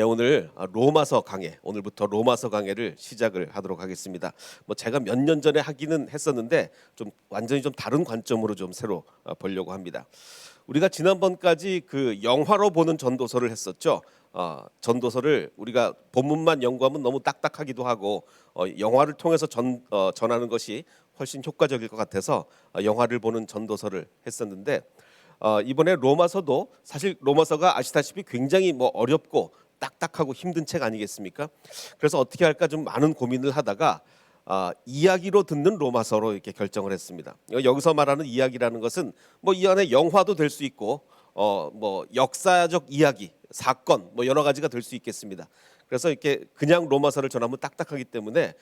오늘 로마서 강해, 오늘부터 로마서 강해를 시작을 하도록 하겠습니다. 제가 몇 년 전에 하기는 했었는데 좀 완전히 좀 다른 관점으로 좀 새로 보려고 합니다. 우리가 지난번까지 그 영화로 보는 전도서를 했었죠. 전도서를 우리가 본문만 연구하면 너무 딱딱하기도 하고 영화를 통해서 전하는 것이 훨씬 효과적일 것 같아서 영화를 보는 전도서를 했었는데 이번에 로마서도 사실 로마서가 아시다시피 굉장히 어렵고 딱딱하고 힘든 책 아니겠습니까? 그래서 어떻게 할까 좀 많은 고민을 하다가 이야기로 듣는 로마서로 이렇게 결정을 했습니다. 여기서 말하는 이야기라는 것은 이 안에 영화도 될 수 있고 역사적 이야기, 사건 여러 가지가 될 수 있겠습니다. 그래서 이렇게 그냥 로마서를 전하면 딱딱하기 때문에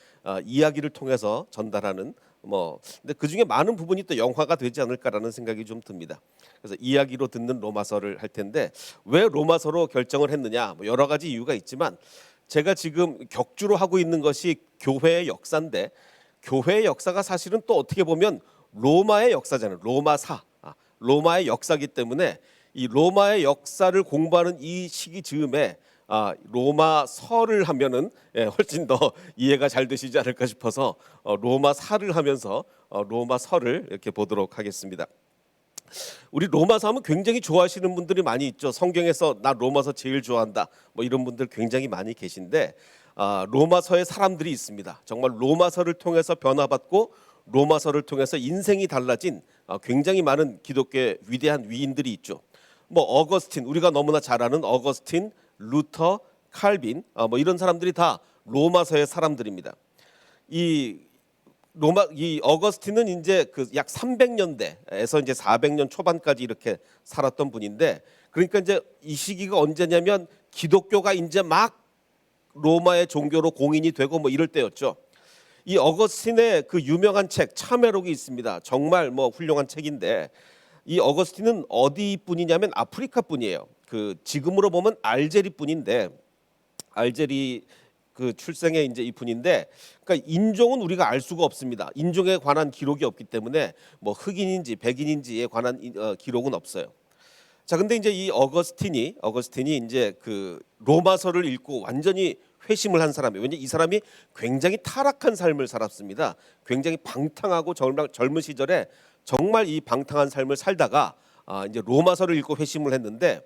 이야기를 통해서 전달하는 근데 그 중에 많은 부분이 또 영화가 되지 않을까라는 생각이 좀 듭니다. 그래서 이야기로 듣는 로마서를 할 텐데 왜 로마서로 결정을 했느냐? 여러 가지 이유가 있지만 제가 지금 격주로 하고 있는 것이 교회의 역사인데 교회의 역사가 사실은 또 어떻게 보면 로마의 역사잖아요. 로마의 역사이기 때문에 이 로마의 역사를 공부하는 이 시기 즈음에 로마서를 하면은 훨씬 더 이해가 잘 되시지 않을까 싶어서 로마사를 하면서 로마서를 이렇게 보도록 하겠습니다. 우리 로마서 하면 굉장히 좋아하시는 분들이 많이 있죠. 성경에서 나 로마서 제일 좋아한다. 이런 분들 굉장히 많이 계신데 로마서에 사람들이 있습니다. 정말 로마서를 통해서 변화받고 로마서를 통해서 인생이 달라진 굉장히 많은 기독교의 위대한 위인들이 있죠. 어거스틴, 우리가 너무나 잘 아는 어거스틴, 루터, 칼빈 이런 사람들이 다 로마서의 사람들입니다. 이 어거스틴은 이제 그 약 300년대에서 이제 400년 초반까지 이렇게 살았던 분인데, 그러니까 이제 이 시기가 언제냐면 기독교가 이제 막 로마의 종교로 공인이 되고 이럴 때였죠. 이 어거스틴의 그 유명한 책 참회록이 있습니다. 정말 훌륭한 책인데 이 어거스틴은 어디 분이냐면 아프리카 분이에요. 그 지금으로 보면 알제리 분인데 알제리 그 출생의 이제 이 분인데, 그러니까 인종은 우리가 알 수가 없습니다. 인종에 관한 기록이 없기 때문에 흑인인지 백인인지에 관한 기록은 없어요. 자, 근데 이제 이 어거스틴이 이제 그 로마서를 읽고 완전히 회심을 한 사람이에요. 왜냐 이 사람이 굉장히 타락한 삶을 살았습니다. 굉장히 방탕하고 젊은 시절에 정말 이 방탕한 삶을 살다가 이제 로마서를 읽고 회심을 했는데,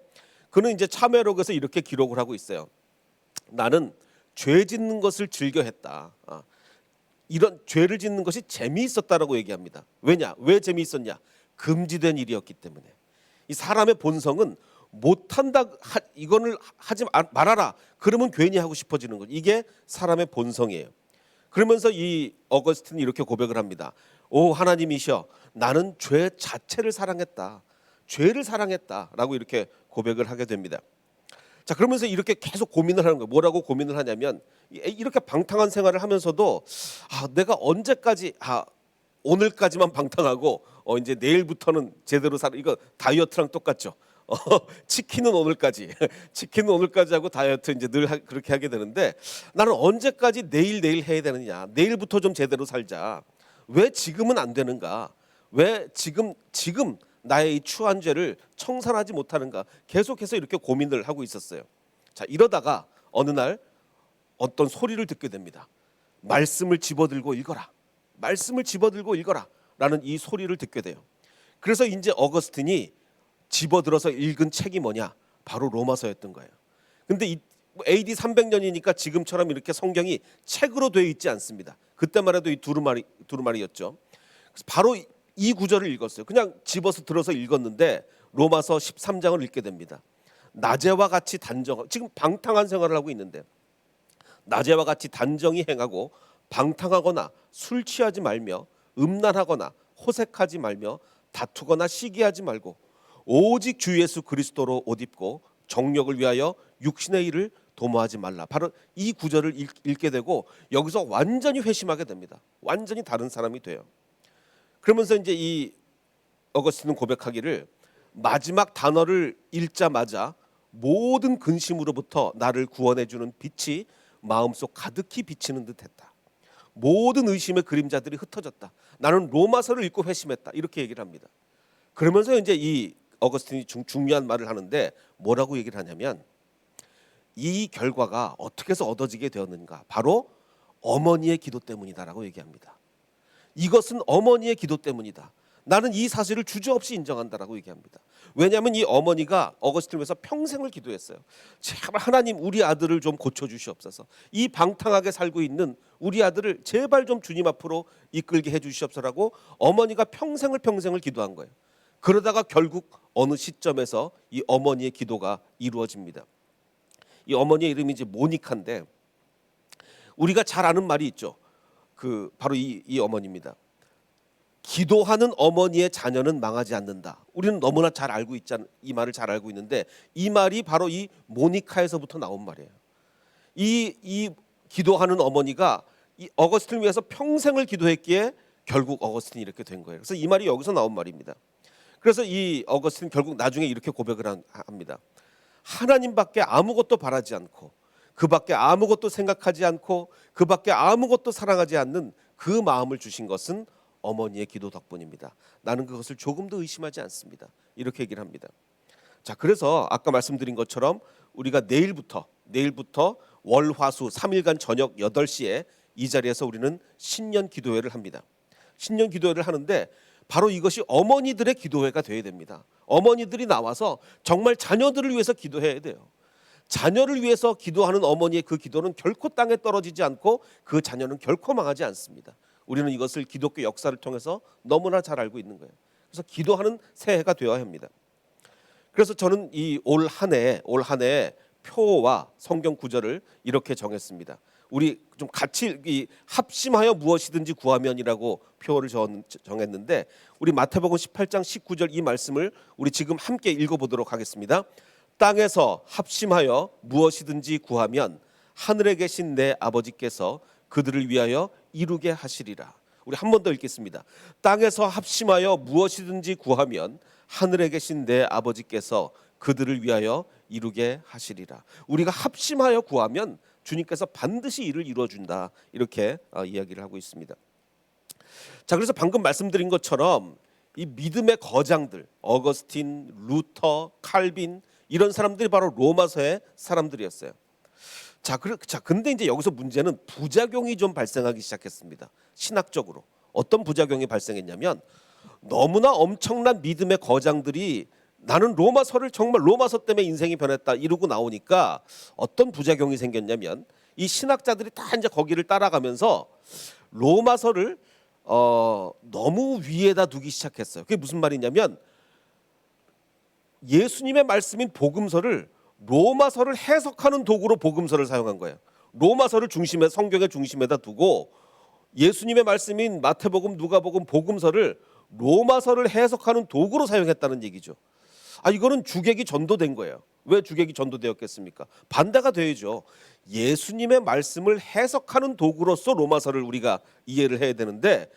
그는 이제 참회록에서 이렇게 기록을 하고 있어요. 나는 죄 짓는 것을 즐겨했다. 이런 죄를 짓는 것이 재미있었다라고 얘기합니다. 왜 재미있었냐? 금지된 일이었기 때문에. 이 사람의 본성은 못한다, 이거를 하지 말아라. 그러면 괜히 하고 싶어지는 거죠. 이게 사람의 본성이에요. 그러면서 이 어거스틴이 이렇게 고백을 합니다. 오 하나님이시여, 나는 죄 자체를 사랑했다. 죄를 사랑했다라고 이렇게 고백을 하게 됩니다. 자, 그러면서 이렇게 계속 고민을 하는 거예요. 뭐라고 고민을 하냐면 이렇게 방탕한 생활을 하면서도 내가 언제까지 오늘까지만 방탕하고 이제 내일부터는 제대로 살아. 이거 다이어트랑 똑같죠. 치킨은 오늘까지 하고 다이어트 이제 늘 그렇게 하게 되는데, 나는 언제까지 내일 해야 되느냐. 내일부터 좀 제대로 살자. 왜 지금은 안 되는가? 왜 지금 나의 이 추한 죄를 청산하지 못하는가? 계속해서 이렇게 고민을 하고 있었어요. 자, 이러다가 어느 날 어떤 소리를 듣게 됩니다. 말씀을 집어들고 읽어라. 라는 이 소리를 듣게 돼요. 그래서 이제 어거스틴이 집어들어서 읽은 책이 뭐냐? 바로 로마서였던 거예요. 근데 AD 300년이니까 지금처럼 이렇게 성경이 책으로 되어 있지 않습니다. 그때만 해도 이 두루마리였죠. 그래서 바로 이 구절을 읽었어요. 그냥 집어서 들어서 읽었는데 로마서 13장을 읽게 됩니다. 낮에와 같이 지금 방탕한 생활을 하고 있는데, 낮에와 같이 단정히 행하고 방탕하거나 술 취하지 말며 음란하거나 호색하지 말며 다투거나 시기하지 말고 오직 주 예수 그리스도로 옷 입고 정력을 위하여 육신의 일을 도모하지 말라. 바로 이 구절을 읽게 되고 여기서 완전히 회심하게 됩니다. 완전히 다른 사람이 돼요. 그러면서 이제 이 어거스틴은 고백하기를, 마지막 단어를 읽자마자 모든 근심으로부터 나를 구원해주는 빛이 마음속 가득히 비치는 듯했다. 모든 의심의 그림자들이 흩어졌다. 나는 로마서를 읽고 회심했다. 이렇게 얘기를 합니다. 그러면서 이제 이 어거스틴이 중요한 말을 하는데 뭐라고 얘기를 하냐면, 이 결과가 어떻게 해서 얻어지게 되었는가? 바로 어머니의 기도 때문이다라고 얘기합니다. 이것은 어머니의 기도 때문이다. 나는 이 사실을 주저없이 인정한다라고 얘기합니다. 왜냐하면 이 어머니가 어거스틴을 위해서 평생을 기도했어요. 제발 하나님 우리 아들을 좀 고쳐주시옵소서. 이 방탕하게 살고 있는 우리 아들을 제발 좀 주님 앞으로 이끌게 해주시옵소서라고 어머니가 평생을 기도한 거예요. 그러다가 결국 어느 시점에서 이 어머니의 기도가 이루어집니다. 이 어머니의 이름이 이제 모니카인데 우리가 잘 아는 말이 있죠. 바로 이 어머니입니다. 기도하는 어머니의 자녀는 망하지 않는다. 우리는 너무나 잘 알고 이 말을 잘 알고 있는데 이 말이 바로 이 모니카에서부터 나온 말이에요. 이 기도하는 어머니가 이 어거스틴을 위해서 평생을 기도했기에 결국 어거스틴이 이렇게 된 거예요. 그래서 이 말이 여기서 나온 말입니다. 그래서 이 어거스틴 결국 나중에 이렇게 고백을 합니다. 하나님밖에 아무것도 바라지 않고 그밖에 아무것도 생각하지 않고 그밖에 아무것도 사랑하지 않는 그 마음을 주신 것은 어머니의 기도 덕분입니다. 나는 그것을 조금도 의심하지 않습니다. 이렇게 얘기를 합니다. 자, 그래서 아까 말씀드린 것처럼 우리가 내일부터 월화수 3일간 저녁 8시에 이 자리에서 우리는 신년 기도회를 합니다. 신년 기도회를 하는데 바로 이것이 어머니들의 기도회가 되어야 됩니다. 어머니들이 나와서 정말 자녀들을 위해서 기도해야 돼요. 자녀를 위해서 기도하는 어머니의 그 기도는 결코 땅에 떨어지지 않고 그 자녀는 결코 망하지 않습니다. 우리는 이것을 기독교 역사를 통해서 너무나 잘 알고 있는 거예요. 그래서 기도하는 새해가 되어야 합니다. 그래서 저는 이 올 한 해 표와 성경 구절을 이렇게 정했습니다. 우리 좀 같이 합심하여 무엇이든지 구하면이라고 표를 정했는데 우리 마태복음 18장 19절 이 말씀을 우리 지금 함께 읽어보도록 하겠습니다. 땅에서 합심하여 무엇이든지 구하면 하늘에 계신 내 아버지께서 그들을 위하여 이루게 하시리라. 우리 한 번 더 읽겠습니다. 땅에서 합심하여 무엇이든지 구하면 하늘에 계신 내 아버지께서 그들을 위하여 이루게 하시리라. 우리가 합심하여 구하면 주님께서 반드시 이를 이루어준다. 이렇게 이야기를 하고 있습니다. 자, 그래서 방금 말씀드린 것처럼 이 믿음의 거장들 어거스틴, 루터, 칼빈 이런 사람들이 바로 로마서의 사람들이었어요. 자, 근데 이제 여기서 문제는 부작용이 좀 발생하기 시작했습니다. 신학적으로 어떤 부작용이 발생했냐면 너무나 엄청난 믿음의 거장들이 나는 로마서를 정말 로마서 때문에 인생이 변했다 이러고 나오니까 어떤 부작용이 생겼냐면 이 신학자들이 다 이제 거기를 따라가면서 로마서를 너무 위에다 두기 시작했어요. 그게 무슨 말이냐면 예수님의 말씀인 복음서를 로마서를 해석하는 도구로 복음서를 사용한 거예요. 로마서를 성경의 중심에다 두고 예수님의 말씀인 마태복음, 누가복음, 복음서를 로마서를 해석하는 도구로 사용했다는 얘기죠. 이거는 주객이 전도된 거예요. 왜 주객이 전도되었겠습니까? 반대가 되어야죠. 예수님의 말씀을 해석하는 도구로서 로마서를 우리가 이해를 해야 되는데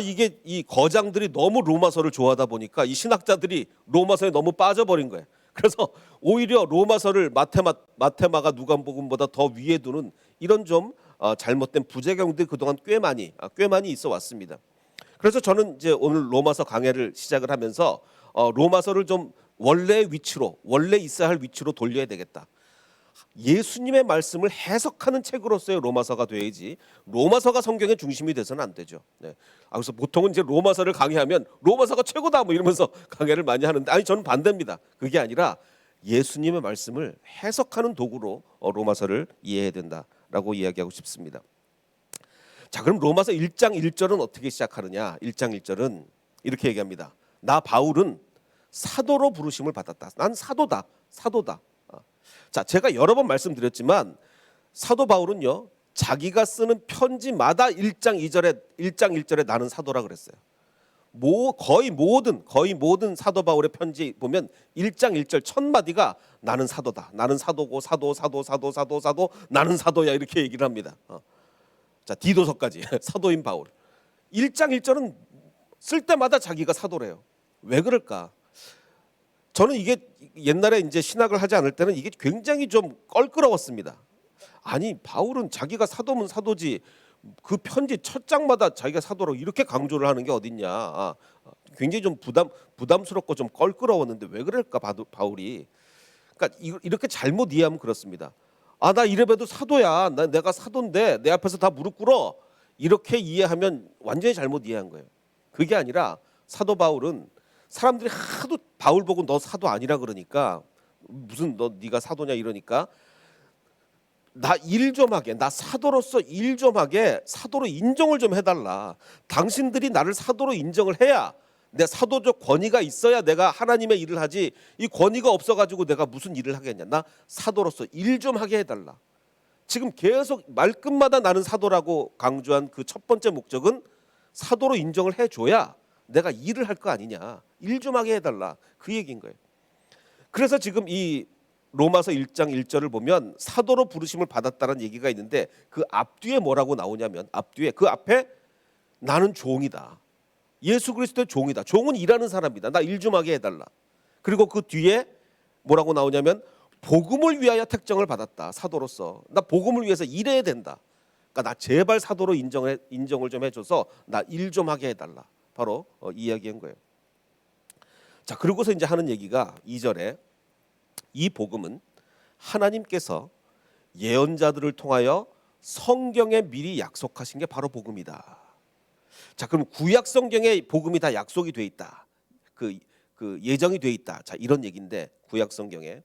이게 이 거장들이 너무 로마서를 좋아하다 보니까 이 신학자들이 로마서에 너무 빠져버린 거예요. 그래서 오히려 로마서를 마태마가 누가복음보다 더 위에 두는 이런 좀 잘못된 부작용들이 그동안 꽤 많이 있어 왔습니다. 그래서 저는 이제 오늘 로마서 강해를 시작을 하면서 로마서를 좀 원래 있어야 할 위치로 돌려야 되겠다. 예수님의 말씀을 해석하는 책으로서의 로마서가 돼야지 로마서가 성경의 중심이 돼서는 안 되죠. 네. 그래서 보통은 이제 로마서를 강의하면 로마서가 최고다 뭐 이러면서 강의를 많이 하는데 저는 반대입니다. 그게 아니라 예수님의 말씀을 해석하는 도구로 로마서를 이해해야 된다라고 이야기하고 싶습니다. 자, 그럼 로마서 1장 1절은 어떻게 시작하느냐? 1장 1절은 이렇게 얘기합니다. 나 바울은 사도로 부르심을 받았다. 난 사도다. 자, 제가 여러 번 말씀드렸지만 사도 바울은요 자기가 쓰는 편지마다 1장 1절에 나는 사도라 그랬어요. 거의 모든 사도 바울의 편지 보면 1장 1절 첫 마디가 나는 사도다. 나는 사도고 사도 나는 사도야 이렇게 얘기를 합니다. 자, 디도서까지 사도인 바울. 1장 1절은 쓸 때마다 자기가 사도래요. 왜 그럴까? 저는 이게 옛날에 이제 신학을 하지 않을 때는 이게 굉장히 좀 껄끄러웠습니다. 아니, 바울은 자기가 사도면 사도지 그 편지 첫 장마다 자기가 사도라고 이렇게 강조를 하는 게 어딨냐. 굉장히 좀 부담스럽고 좀 껄끄러웠는데 왜 그럴까 바울이. 그러니까 이렇게 잘못 이해하면 그렇습니다. 아, 나 이래봬도 사도야. 내가 사도인데 내 앞에서 다 무릎 꿇어. 이렇게 이해하면 완전히 잘못 이해한 거예요. 그게 아니라 사도 바울은 사람들이 하도 바울 보고 너 사도 아니라 그러니까 무슨 네가 사도냐 이러니까 나 일 좀 하게, 나 사도로서 일 좀 하게 사도로 인정을 좀 해달라. 당신들이 나를 사도로 인정을 해야 내 사도적 권위가 있어야 내가 하나님의 일을 하지, 이 권위가 없어가지고 내가 무슨 일을 하겠냐. 나 사도로서 일 좀 하게 해달라. 지금 계속 말끝마다 나는 사도라고 강조한 그 첫 번째 목적은 사도로 인정을 해줘야 내가 일을 할 거 아니냐. 일 좀 하게 해달라. 그 얘기인 거예요. 그래서 지금 이 로마서 1장 1절을 보면 사도로 부르심을 받았다는 얘기가 있는데 그 앞뒤에 뭐라고 나오냐면 앞뒤에 그 앞에 나는 종이다. 예수 그리스도의 종이다. 종은 일하는 사람이다. 나 일 좀 하게 해달라. 그리고 그 뒤에 뭐라고 나오냐면 복음을 위하여 택정을 받았다. 사도로서 나 복음을 위해서 일해야 된다. 그러니까 나 제발 사도로 인정을 좀 해줘서 나 일 좀 하게 해달라. 바로 이 이야기인 거예요. 자, 그러고서 이제 하는 얘기가 2절에 이 복음은 하나님께서 예언자들을 통하여 성경에 미리 약속하신 게 바로 복음이다. 자, 그럼 구약 성경에 복음이 다 약속이 돼 있다. 그 예정이 돼 있다. 자, 이런 얘기인데 구약 성경에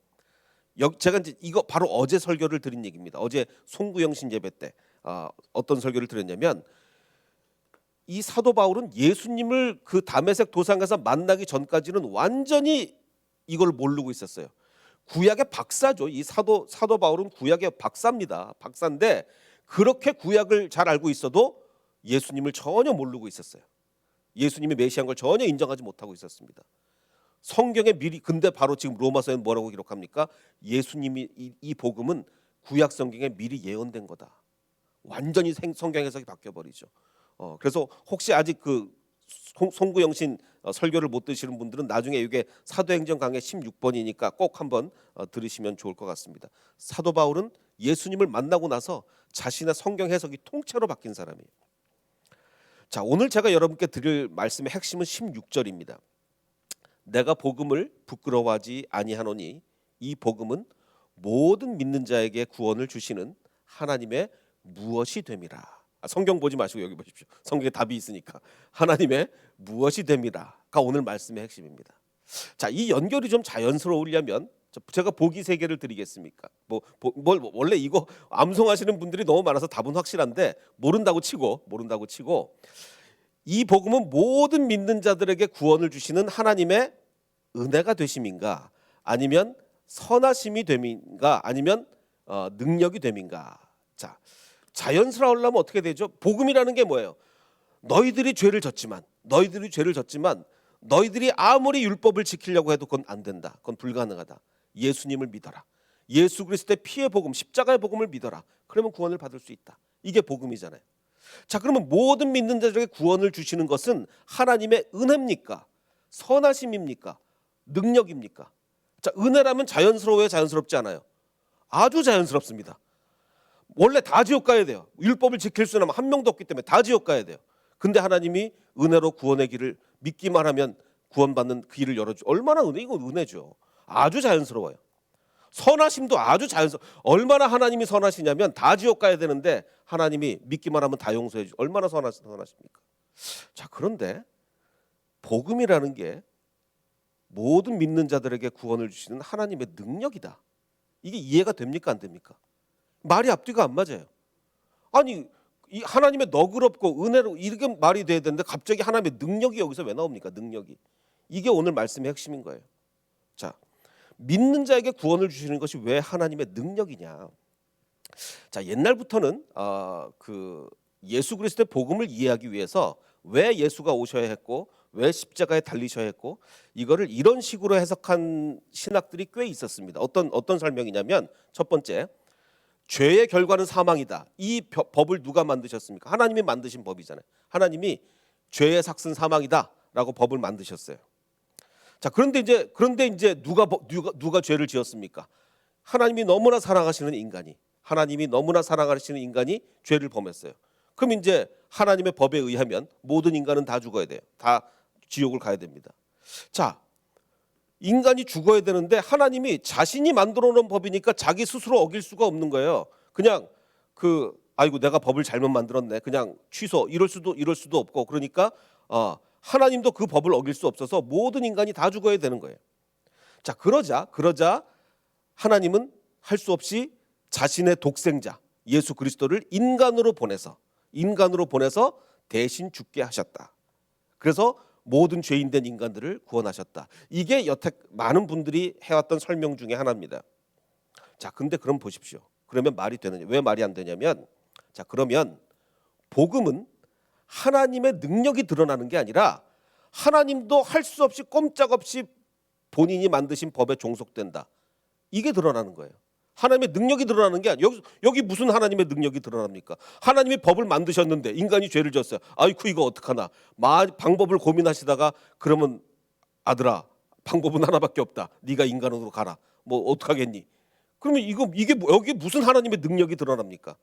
제가 이제 이거 바로 어제 설교를 드린 얘기입니다. 어제 송구영 신예배 때 어떤 설교를 드렸냐면 이 사도 바울은 예수님을 그 다메섹 도상에서 만나기 전까지는 완전히 이걸 모르고 있었어요. 구약의 박사죠. 이 사도 바울은 구약의 박사입니다. 박사인데 그렇게 구약을 잘 알고 있어도 예수님을 전혀 모르고 있었어요. 예수님이 메시아인 걸 전혀 인정하지 못하고 있었습니다. 성경에 미리 근데 바로 지금 로마서에는 뭐라고 기록합니까? 예수님이 이 복음은 구약 성경에 미리 예언된 거다. 완전히 성경 해석이 바뀌어 버리죠. 그래서 혹시 아직 그 송구영신 설교를 못 들으시는 분들은 나중에 이게 사도행전 강해 16번이니까 꼭 한번 들으시면 좋을 것 같습니다. 사도 바울은 예수님을 만나고 나서 자신의 성경 해석이 통째로 바뀐 사람이에요. 자, 오늘 제가 여러분께 드릴 말씀의 핵심은 16절입니다. 내가 복음을 부끄러워하지 아니하노니 이 복음은 모든 믿는 자에게 구원을 주시는 하나님의 무엇이 됨이라. 성경 보지 마시고 여기 보십시오. 성경에 답이 있으니까. 하나님의 무엇이 됨이라가 오늘 말씀의 핵심입니다. 자, 이 연결이 좀 자연스러우려면 제가 보기 세 개를 드리겠습니까? 원래 이거 암송하시는 분들이 너무 많아서 답은 확실한데 모른다고 치고 이 복음은 모든 믿는 자들에게 구원을 주시는 하나님의 은혜가 되심인가, 아니면 선하심이 됨인가, 아니면 능력이 됨인가. 자, 자연스러우려면 어떻게 되죠? 복음이라는 게 뭐예요? 너희들이 죄를 졌지만 너희들이 아무리 율법을 지키려고 해도 그건 안 된다. 그건 불가능하다. 예수님을 믿어라. 예수 그리스도의 피의 복음, 십자가의 복음을 믿어라. 그러면 구원을 받을 수 있다. 이게 복음이잖아요. 자, 그러면 모든 믿는 자들에게 구원을 주시는 것은 하나님의 은혜입니까? 선하심입니까? 능력입니까? 자, 은혜라면 자연스러워요, 자연스럽지 않아요? 아주 자연스럽습니다. 원래 다 지옥 가야 돼요. 율법을 지킬 수는 한 명도 없기 때문에 다 지옥 가야 돼요. 근데 하나님이 은혜로 구원의 길을 믿기만 하면 구원받는 그 길을 열어주. 얼마나 이건 은혜죠. 아주 자연스러워요. 선하심도 아주 얼마나 하나님이 선하시냐면 다 지옥 가야 되는데 하나님이 믿기만 하면 다 용서해 주. 얼마나 선하십니까? 자, 그런데 복음이라는 게 모든 믿는 자들에게 구원을 주시는 하나님의 능력이다. 이게 이해가 됩니까, 안 됩니까? 말이 앞뒤가 안 맞아요. 아니, 이 하나님의 너그럽고 은혜로 이렇게 말이 돼야 되는데 갑자기 하나님의 능력이 여기서 왜 나옵니까? 능력이. 이게 오늘 말씀의 핵심인 거예요. 자, 믿는 자에게 구원을 주시는 것이 왜 하나님의 능력이냐? 자, 옛날부터는 그 예수 그리스도의 복음을 이해하기 위해서 왜 예수가 오셔야 했고 왜 십자가에 달리셔야 했고 이거를 이런 식으로 해석한 신학들이 꽤 있었습니다. 어떤 설명이냐면 첫 번째, 죄의 결과는 사망이다. 이 법을 누가 만드셨습니까? 하나님이 만드신 법이잖아요. 하나님이 죄의 삭은 사망이다라고 법을 만드셨어요. 자, 그런데 이제 누가 죄를 지었습니까? 하나님이 너무나 사랑하시는 인간이 죄를 범했어요. 그럼 이제 하나님의 법에 의하면 모든 인간은 다 죽어야 돼요. 다 지옥을 가야 됩니다. 자, 인간이 죽어야 되는데 하나님이 자신이 만들어 놓은 법이니까 자기 스스로 어길 수가 없는 거예요. 그냥 아이고 내가 법을 잘못 만들었네. 그냥 취소 이럴 수도 없고 그러니까 하나님도 그 법을 어길 수 없어서 모든 인간이 다 죽어야 되는 거예요. 자, 그러자 하나님은 할 수 없이 자신의 독생자 예수 그리스도를 인간으로 보내서 대신 죽게 하셨다. 그래서 모든 죄인된 인간들을 구원하셨다. 이게 여태 많은 분들이 해왔던 설명 중에 하나입니다. 자, 근데 그럼 보십시오. 그러면 말이 되느냐? 왜 말이 안 되냐면, 자, 그러면 복음은 하나님의 능력이 드러나는 게 아니라 하나님도 할 수 없이 꼼짝없이 본인이 만드신 법에 종속된다. 이게 드러나는 거예요. 하나님의 능력이 드러나는 게 아니에요. 여기 무슨 하나님의 능력이 드러납니까? 하나님이 법을 만드셨는데 인간이 죄를 졌어요. 아이쿠 이거 어떡하나. 방법을 고민하시다가 그러면 아들아 방법은 하나밖에 없다. 네가 인간으로 가라. 뭐 어떡하겠니? 그러면 여기 무슨 하나님의 능력이 드러납니까?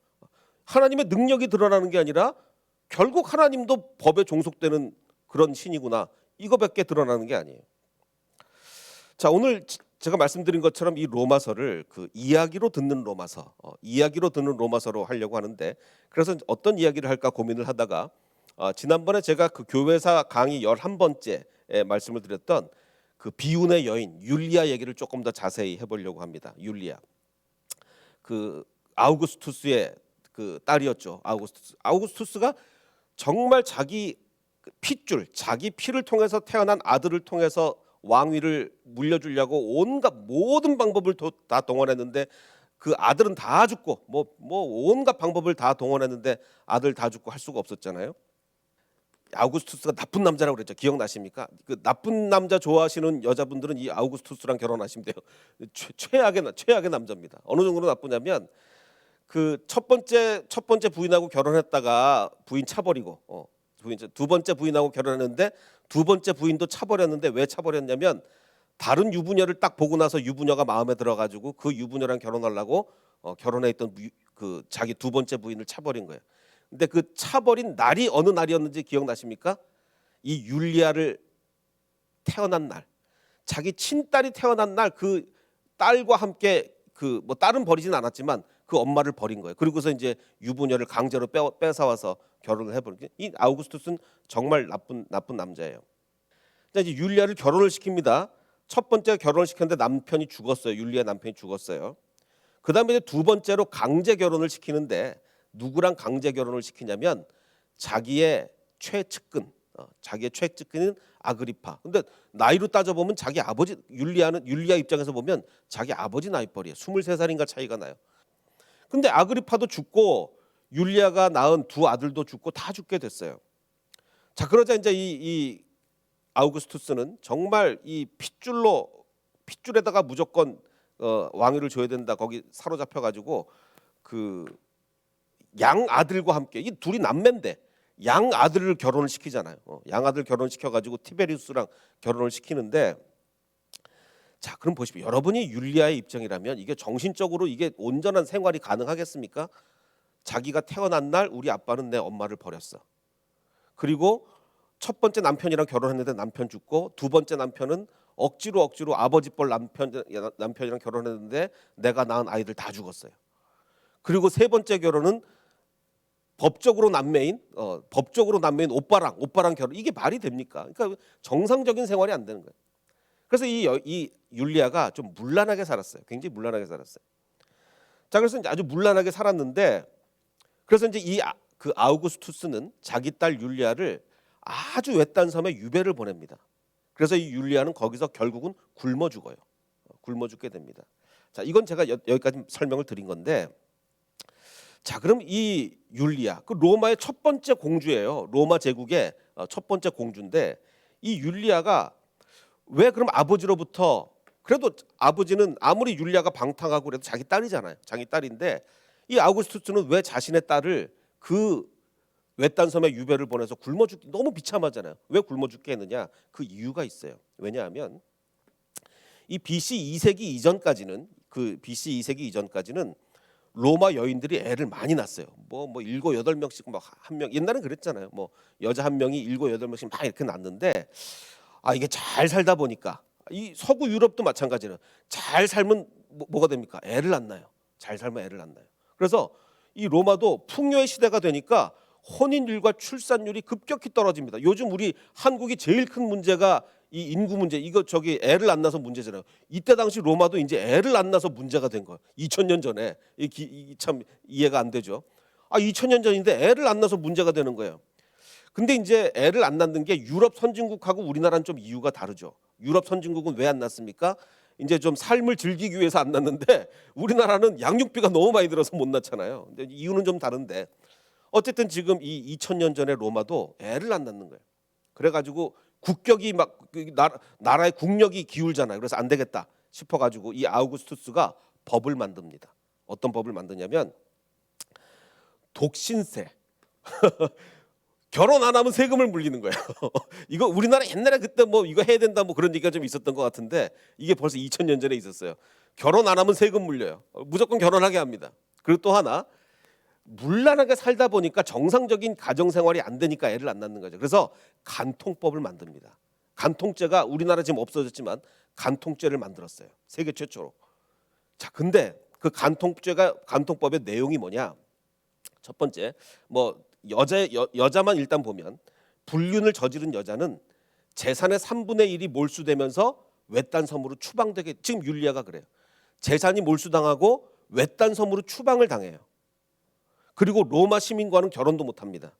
하나님의 능력이 드러나는 게 아니라 결국 하나님도 법에 종속되는 그런 신이구나. 이거밖에 드러나는 게 아니에요. 자, 오늘 제가 말씀드린 것처럼 이 로마서를 이야기로 듣는 로마서로 하려고 하는데, 그래서 어떤 이야기를 할까 고민을 하다가 지난번에 제가 교회사 강의 11번째에 말씀을 드렸던 비운의 여인 율리아 얘기를 조금 더 자세히 해보려고 합니다. 율리아, 아우구스투스의 딸이었죠. 아우구스투스가 정말 자기 자기 피를 통해서 태어난 아들을 통해서 왕위를 물려주려고 온갖 모든 방법을 다 동원했는데 그 아들은 다 죽고 뭐 온갖 방법을 다 동원했는데 아들 다 죽고 할 수가 없었잖아요. 아우구스투스가 나쁜 남자라고 그랬죠. 기억나십니까? 나쁜 남자 좋아하시는 여자분들은 이 아우구스투스랑 결혼하시면 돼요. 최악의 남자입니다. 어느 정도로 나쁘냐면 첫 번째 부인하고 결혼했다가 부인 차버리고 두 번째 부인하고 결혼했는데 두 번째 부인도 차버렸는데 왜 차버렸냐면 다른 유부녀를 딱 보고 나서 유부녀가 마음에 들어가지고 그 유부녀랑 결혼하려고 결혼해 있던 자기 두 번째 부인을 차버린 거예요. 근데 차버린 날이 어느 날이었는지 기억나십니까? 이 율리아를 태어난 날, 자기 친딸이 태어난 날 딸과 함께 딸은 버리진 않았지만 그 엄마를 버린 거예요. 그리고서 이제 유부녀를 강제로 뺏어와서 결혼을 해버린. 이 아우구스투스는 정말 나쁜 남자예요. 이제 율리아를 결혼을 시킵니다. 첫 번째 결혼을 시켰는데 남편이 죽었어요. 율리아 남편이 죽었어요. 그 다음에 이제 두 번째로 강제 결혼을 시키는데 누구랑 강제 결혼을 시키냐면 자기의 최측근인 아그리파. 근데 나이로 따져보면 자기 아버지 율리아 입장에서 보면 자기 아버지 나이벌이에요. 23살인가 차이가 나요. 근데 아그리파도 죽고 율리아가 낳은 두 아들도 죽고 다 죽게 됐어요. 자, 그러자 이제 이 아우구스투스는 정말 이 핏줄에다가 무조건 왕위를 줘야 된다. 거기 사로잡혀 가지고 양 아들과 함께, 이 둘이 남매인데 양 아들을 결혼을 시키잖아요. 양 아들 결혼시켜 가지고 티베리우스랑 결혼을 시키는데, 자, 그럼 보십시오. 여러분이 율리아의 입장이라면 이게 정신적으로 이게 온전한 생활이 가능하겠습니까? 자기가 태어난 날 우리 아빠는 내 엄마를 버렸어. 그리고 첫 번째 남편이랑 결혼했는데 남편 죽고 두 번째 남편은 억지로 아버지 뻘 남편이랑 결혼했는데 내가 낳은 아이들 다 죽었어요. 그리고 세 번째 결혼은 법적으로 남매인 오빠랑 결혼. 이게 말이 됩니까? 그러니까 정상적인 생활이 안 되는 거예요. 그래서 이 율리아가 좀 문란하게 살았어요. 굉장히 문란하게 살았어요. 자, 그래서 이제 아주 문란하게 살았는데, 그래서 이제 그 아우구스투스는 자기 딸 율리아를 아주 외딴 섬에 유배를 보냅니다. 그래서 이 율리아는 거기서 결국은 굶어 죽어요. 굶어 죽게 됩니다. 자, 이건 제가 여기까지 설명을 드린 건데, 자, 그럼 이 율리아, 로마의 첫 번째 공주예요. 로마 제국의 첫 번째 공주인데, 이 율리아가 왜 그럼 아버지로부터, 그래도 아버지는 아무리 율리아가 방탕하고 그래도 자기 딸이잖아요. 자기 딸인데 이 아우구스투스는 왜 자신의 딸을 외딴 섬에 유배를 보내서 굶어 죽기, 너무 비참하잖아요. 왜 굶어 죽게 했느냐? 그 이유가 있어요. 왜냐하면 이 BC 2세기 이전까지는 로마 여인들이 애를 많이 낳았어요. 뭐 7, 8명씩 막 한 명, 옛날엔 그랬잖아요. 뭐 여자 한 명이 7, 8명씩 막 이렇게 낳는데 이게 잘 살다 보니까 이 서구 유럽도 마찬가지는 잘 살면 뭐가 됩니까? 애를 안 낳아요. 잘 살면 애를 안 낳아요. 그래서 이 로마도 풍요의 시대가 되니까 혼인율과 출산율이 급격히 떨어집니다. 요즘 우리 한국이 제일 큰 문제가 이 인구 문제, 이거 저기 애를 안 낳아서 문제잖아요. 이때 당시 로마도 이제 애를 안 낳아서 문제가 된 거예요. 2000년 전에. 참 이해가 안 되죠. 2000년 전인데 애를 안 낳아서 문제가 되는 거예요. 근데 이제 애를 안 낳는 게 유럽 선진국하고 우리나라는 좀 이유가 다르죠. 유럽 선진국은 왜 안 낳습니까? 이제 좀 삶을 즐기기 위해서 안 낳는데 우리나라는 양육비가 너무 많이 들어서 못 낳잖아요. 근데 이유는 좀 다른데 어쨌든 지금 이 2000년 전에 로마도 애를 안 낳는 거예요. 그래가지고 국격이 막 나라의 국력이 기울잖아요. 그래서 안 되겠다 싶어가지고 이 아우구스투스가 법을 만듭니다. 어떤 법을 만드냐면 독신세. 결혼 안 하면 세금을 물리는 거예요. 이거 우리나라 옛날에 그때 뭐 이거 해야 된다 뭐 그런 얘기가 좀 있었던 것 같은데 이게 벌써 2000년 전에 있었어요. 결혼 안 하면 세금 물려요. 무조건 결혼하게 합니다. 그리고 또 하나 문란하게 살다 보니까 정상적인 가정 생활이 안 되니까 애를 안 낳는 거죠. 그래서 간통법을 만듭니다. 간통죄가 우리나라 지금 없어졌지만 간통죄를 만들었어요. 세계 최초로. 자, 근데 그 간통법의 내용이 뭐냐? 첫 번째 뭐 여자만 일단 보면 불륜을 저지른 여자는 재산의 3분의 1이 몰수되면서 외딴 섬으로 추방되게, 지금 율리아가 그래요. 재산이 몰수당하고 외딴 섬으로 추방을 당해요. 그리고 로마 시민과는 결혼도 못합니다.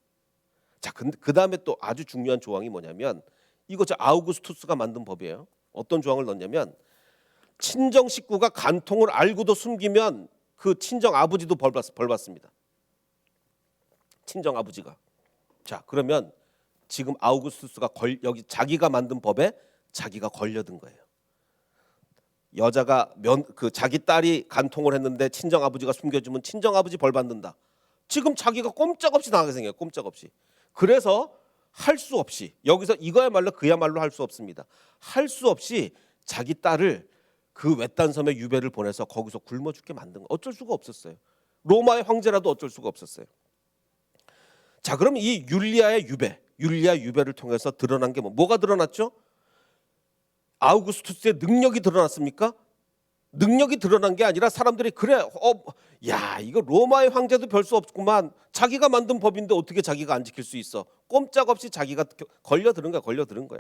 자, 그 다음에 또 아주 중요한 조항이 뭐냐면 이거 저 아우구스투스가 만든 법이에요. 어떤 조항을 넣냐면 친정 식구가 간통을 알고도 숨기면 그 친정 아버지도 벌 받습니다. 친정 아버지가. 자, 그러면 지금 아우구스투스가 여기 자기가 만든 법에 자기가 걸려든 거예요. 여자가 자기 딸이 간통을 했는데 친정 아버지가 숨겨주면 친정 아버지 벌 받는다. 지금 자기가 꼼짝없이 당하게 생겨요. 꼼짝없이. 그래서 할 수 없이 여기서 이거야말로 그야말로 할 수 없습니다. 할 수 없이 자기 딸을 그 외딴 섬에 유배를 보내서 거기서 굶어 죽게 만든 거. 어쩔 수가 없었어요. 로마의 황제라도 어쩔 수가 없었어요. 자, 그럼 이 율리아 유배를 통해서 드러난 게 뭐가 드러났죠? 아우구스투스의 능력이 드러났습니까? 능력이 드러난 게 아니라 사람들이 그래, 야, 이거 로마의 황제도 별 수 없구만. 자기가 만든 법인데 어떻게 자기가 안 지킬 수 있어? 꼼짝없이 자기가 걸려드는 거야.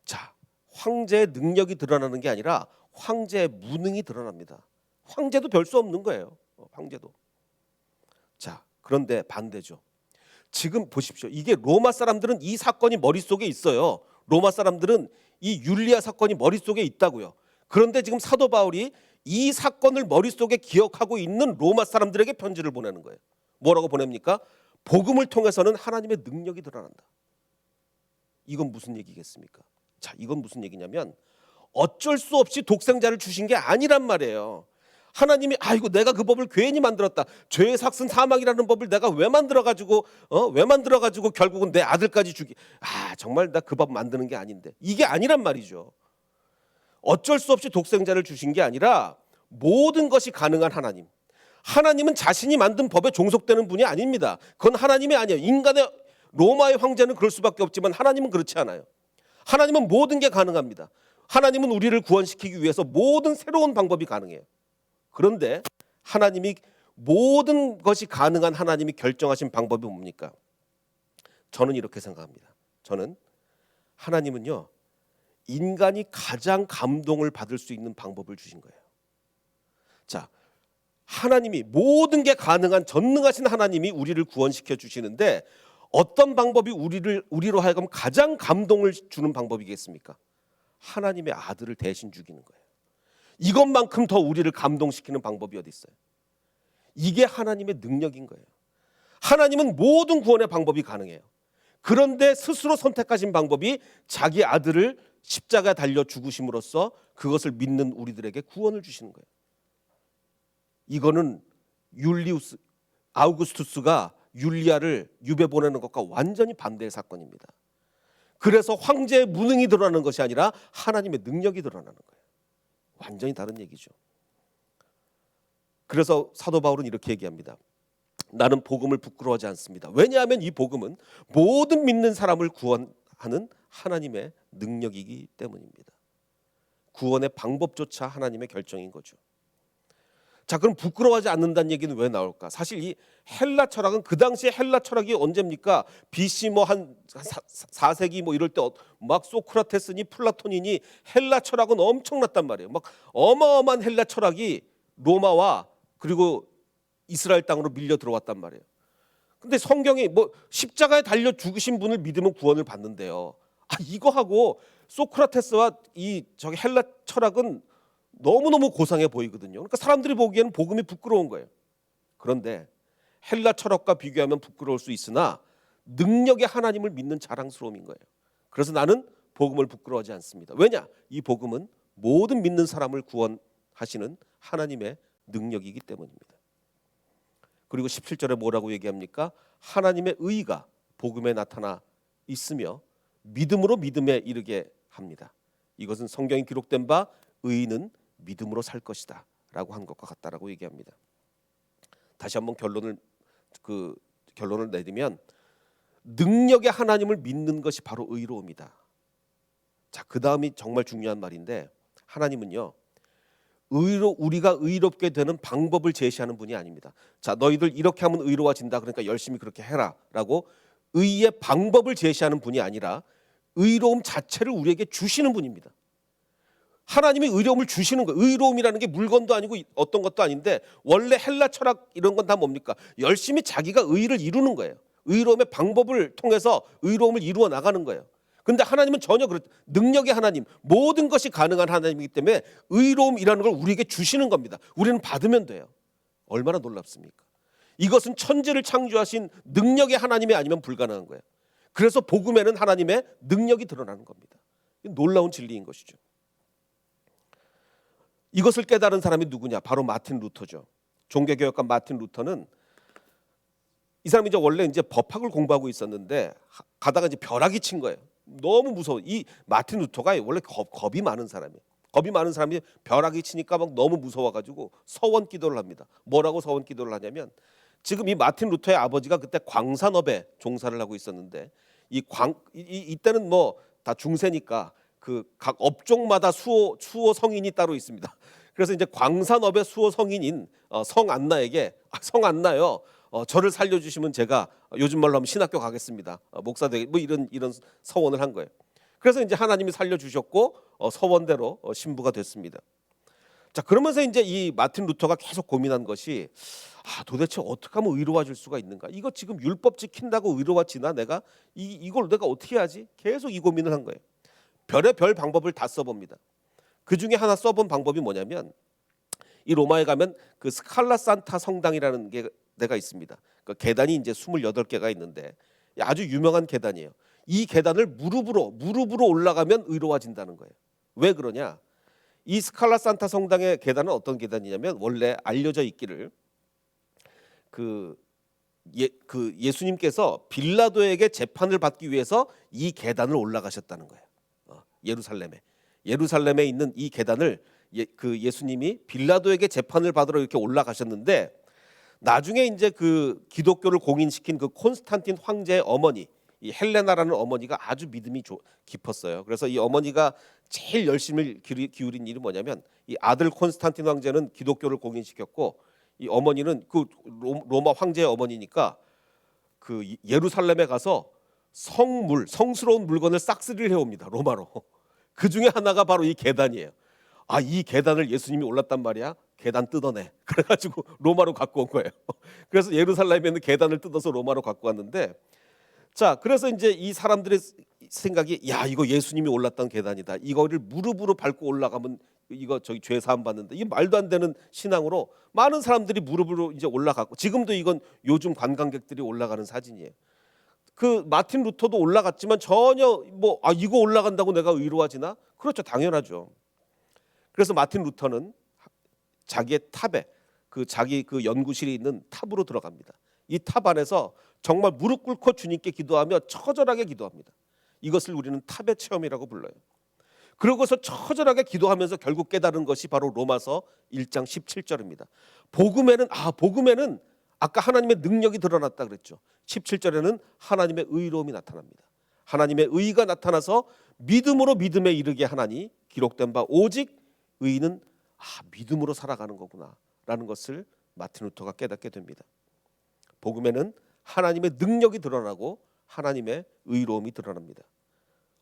자, 황제의 능력이 드러나는 게 아니라 황제의 무능이 드러납니다. 황제도 별 수 없는 거예요. 황제도. 자, 그런데 반대죠. 지금 보십시오. 이게 로마 사람들은 이 사건이 머릿속에 있어요. 로마 사람들은 이 율리아 사건이 머릿속에 있다고요. 그런데 지금 사도 바울이 이 사건을 머릿속에 기억하고 있는 로마 사람들에게 편지를 보내는 거예요. 뭐라고 보냅니까? 복음을 통해서는 하나님의 능력이 드러난다. 이건 무슨 얘기겠습니까? 자, 이건 무슨 얘기냐면 어쩔 수 없이 독생자를 주신 게 아니란 말이에요. 하나님이 아이고 내가 그 법을 괜히 만들었다. 죄의 삭슨 사망이라는 법을 내가 왜 만들어가지고 결국은 내 아들까지 정말 나 그 법 만드는 게 아닌데. 이게 아니란 말이죠. 어쩔 수 없이 독생자를 주신 게 아니라 모든 것이 가능한 하나님. 하나님은 자신이 만든 법에 종속되는 분이 아닙니다. 그건 하나님이 아니에요. 인간의 로마의 황제는 그럴 수밖에 없지만 하나님은 그렇지 않아요. 하나님은 모든 게 가능합니다. 하나님은 우리를 구원시키기 위해서 모든 새로운 방법이 가능해요. 그런데 하나님이 모든 것이 가능한 하나님이 결정하신 방법이 뭡니까? 저는 이렇게 생각합니다. 저는 하나님은요, 인간이 가장 감동을 받을 수 있는 방법을 주신 거예요. 자, 하나님이 모든 게 가능한 전능하신 하나님이 우리를 구원시켜 주시는데 어떤 방법이 우리로 하여금 가장 감동을 주는 방법이겠습니까? 하나님의 아들을 대신 죽이는 거예요. 이것만큼 더 우리를 감동시키는 방법이 어디 있어요? 이게 하나님의 능력인 거예요. 하나님은 모든 구원의 방법이 가능해요. 그런데 스스로 선택하신 방법이 자기 아들을 십자가에 달려 죽으심으로써 그것을 믿는 우리들에게 구원을 주시는 거예요. 이거는 아우구스투스가 율리아를 유배 보내는 것과 완전히 반대의 사건입니다. 그래서 황제의 무능이 드러나는 것이 아니라 하나님의 능력이 드러나는 거예요. 완전히 다른 얘기죠. 그래서 사도 바울은 이렇게 얘기합니다. 나는 복음을 부끄러워하지 않습니다. 왜냐하면 이 복음은 모든 믿는 사람을 구원하는 하나님의 능력이기 때문입니다. 구원의 방법조차 하나님의 결정인 거죠. 자, 그럼 부끄러워하지 않는다는 얘기는 왜 나올까? 사실 이 헬라 철학은 그 당시에 헬라 철학이 언제입니까? BC 뭐 한 4세기 뭐 이럴 때 막 소크라테스니 플라톤이니 헬라 철학은 엄청났단 말이에요. 막 어마어마한 헬라 철학이 로마와 그리고 이스라엘 땅으로 밀려 들어왔단 말이에요. 근데 성경이 뭐 십자가에 달려 죽으신 분을 믿으면 구원을 받는데요. 이거하고 소크라테스와 이 저기 헬라 철학은 너무너무 고상해 보이거든요. 그러니까 사람들이 보기에는 복음이 부끄러운 거예요. 그런데 헬라 철학과 비교하면 부끄러울 수 있으나 능력의 하나님을 믿는 자랑스러움인 거예요. 그래서 나는 복음을 부끄러워하지 않습니다. 왜냐? 이 복음은 모든 믿는 사람을 구원하시는 하나님의 능력이기 때문입니다. 그리고 17절에 뭐라고 얘기합니까? 하나님의 의가 복음에 나타나 있으며 믿음으로 믿음에 이르게 합니다. 이것은 성경에 기록된 바 의인은 믿음으로 살 것이다 라고 한 것과 같다라고 얘기합니다. 다시 한번 결론을 내리면 능력의 하나님을 믿는 것이 바로 의로움이다. 자, 그 다음이 정말 중요한 말인데 하나님은요 우리가 의롭게 되는 방법을 제시하는 분이 아닙니다. 자, 너희들 이렇게 하면 의로워진다. 그러니까 열심히 그렇게 해라라고 의의 방법을 제시하는 분이 아니라 의로움 자체를 우리에게 주시는 분입니다. 하나님이 의로움을 주시는 거예요. 의로움이라는 게 물건도 아니고 어떤 것도 아닌데 원래 헬라 철학 이런 건 다 뭡니까? 열심히 자기가 의를 이루는 거예요. 의로움의 방법을 통해서 의로움을 이루어 나가는 거예요. 근데 하나님은 전혀 능력의 하나님, 모든 것이 가능한 하나님이기 때문에 의로움이라는 걸 우리에게 주시는 겁니다. 우리는 받으면 돼요. 얼마나 놀랍습니까? 이것은 천지를 창조하신 능력의 하나님이 아니면 불가능한 거예요. 그래서 복음에는 하나님의 능력이 드러나는 겁니다. 놀라운 진리인 것이죠. 이것을 깨달은 사람이 누구냐? 바로 마틴 루터죠. 종교개혁가 마틴 루터는 이 사람이 원래 법학을 공부하고 있었는데 가다가 벼락이 친 거예요. 너무 무서워. 이 마틴 루터가 원래 겁이 많은 사람이에요. 겁이 많은 사람이 벼락이 치니까 막 너무 무서워가지고 서원 기도를 합니다. 뭐라고 서원 기도를 하냐면 지금 이 마틴 루터의 아버지가 그때 광산업에 종사를 하고 있었는데 이때는 뭐 다 중세니까 그 각 업종마다 수호 성인이 따로 있습니다. 그래서 광산업의 수호 성인인 성안나에게 성안나요. 저를 살려주시면 제가 요즘 말로 하면 신학교 가겠습니다. 목사 되게 뭐 이런 서원을 한 거예요. 그래서 하나님이 살려주셨고 서원대로 신부가 됐습니다. 자, 그러면서 이 마틴 루터가 계속 고민한 것이 도대체 어떻게 하면 의로워질 수가 있는가? 이거 지금 율법 지킨다고 의로워지나 내가 이걸 내가 어떻게 하지? 계속 이 고민을 한 거예요. 별의별 방법을 다 써봅니다. 그 중에 하나 써본 방법이 뭐냐면 이 로마에 가면 그 스칼라 산타 성당이라는 데가 있습니다. 그 계단이 28개가 있는데 아주 유명한 계단이에요. 이 계단을 무릎으로 올라가면 의로워진다는 거예요. 왜 그러냐? 이 스칼라 산타 성당의 계단은 어떤 계단이냐면 원래 알려져 있기를 예수님께서 빌라도에게 재판을 받기 위해서 이 계단을 올라가셨다는 거예요. 예루살렘에 있는 이 계단을 예수님이 빌라도에게 재판을 받으러 이렇게 올라가셨는데 나중에 그 기독교를 공인시킨 그 콘스탄틴 황제의 어머니 이 헬레나라는 어머니가 아주 믿음이 깊었어요. 그래서 이 어머니가 제일 열심히 기울인 일이 뭐냐면 이 아들 콘스탄틴 황제는 기독교를 공인시켰고 이 어머니는 그 로마 황제의 어머니니까 그 예루살렘에 가서 성스러운 물건을 싹쓸이를 해옵니다. 로마로. 그 중에 하나가 바로 이 계단이에요. 이 계단을 예수님이 올랐단 말이야. 계단 뜯어내. 그래가지고 로마로 갖고 온 거예요. 그래서 예루살렘에 있는 계단을 뜯어서 로마로 갖고 왔는데 자, 그래서 이 사람들의 생각이 이거 예수님이 올랐던 계단이다. 이거를 무릎으로 밟고 올라가면 이거 죄 사함 받는다. 이게 말도 안 되는 신앙으로 많은 사람들이 무릎으로 올라갔고 지금도 이건 요즘 관광객들이 올라가는 사진이에요. 그 마틴 루터도 올라갔지만 전혀 이거 올라간다고 내가 의로워지나? 그렇죠, 당연하죠. 그래서 마틴 루터는 자기의 탑에 자기 연구실이 있는 탑으로 들어갑니다. 이 탑 안에서 정말 무릎 꿇고 주님께 기도하며 처절하게 기도합니다. 이것을 우리는 탑의 체험이라고 불러요. 그러고서 처절하게 기도하면서 결국 깨달은 것이 바로 로마서 1장 17절입니다. 복음에는 아까 하나님의 능력이 드러났다 그랬죠. 17절에는 하나님의 의로움이 나타납니다. 하나님의 의가 나타나서 믿음으로 믿음에 이르게 하나니 기록된 바 오직 의인은 믿음으로 살아가는 거구나라는 것을 마틴 루터가 깨닫게 됩니다. 복음에는 하나님의 능력이 드러나고 하나님의 의로움이 드러납니다.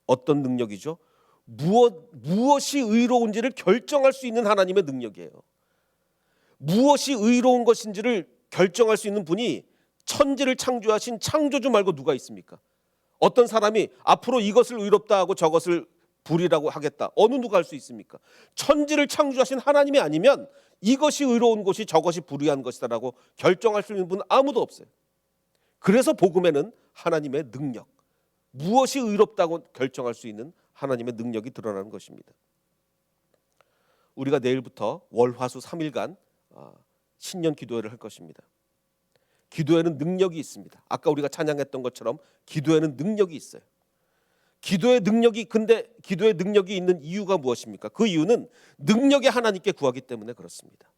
어떤 능력이죠? 무엇이 의로운지를 결정할 수 있는 하나님의 능력이에요. 무엇이 의로운 것인지를 결정할 수 있는 분이 천지를 창조하신 창조주 말고 누가 있습니까? 어떤 사람이 앞으로 이것을 의롭다 하고 저것을 불이라고 하겠다. 어느 누가 할 수 있습니까? 천지를 창조하신 하나님이 아니면 이것이 의로운 것이 저것이 불의한 것이다라고 결정할 수 있는 분은 아무도 없어요. 그래서 복음에는 하나님의 능력, 무엇이 의롭다고 결정할 수 있는 하나님의 능력이 드러나는 것입니다. 우리가 내일부터 월화수 3일간 신년 기도회를 할 것입니다. 기도에는 능력이 있습니다. 아까 우리가 찬양했던 것처럼 기도에는 능력이 있어요. 기도의 능력이 있는 이유가 무엇입니까? 그 이유는 능력의 하나님께 구하기 때문에 그렇습니다.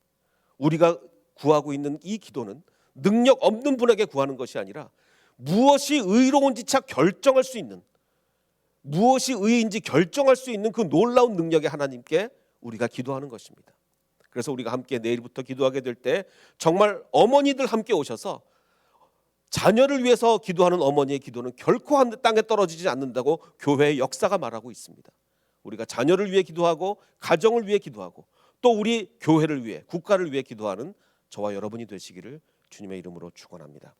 우리가 구하고 있는 이 기도는 능력 없는 분에게 구하는 것이 아니라 무엇이 의로운지 결정할 수 있는, 무엇이 의인지 결정할 수 있는 그 놀라운 능력의 하나님께 우리가 기도하는 것입니다. 그래서 우리가 함께 내일부터 기도하게 될 때 정말 어머니들 함께 오셔서 자녀를 위해서 기도하는 어머니의 기도는 결코 땅에 떨어지지 않는다고 교회의 역사가 말하고 있습니다. 우리가 자녀를 위해 기도하고 가정을 위해 기도하고 또 우리 교회를 위해 국가를 위해 기도하는 저와 여러분이 되시기를 주님의 이름으로 축원합니다.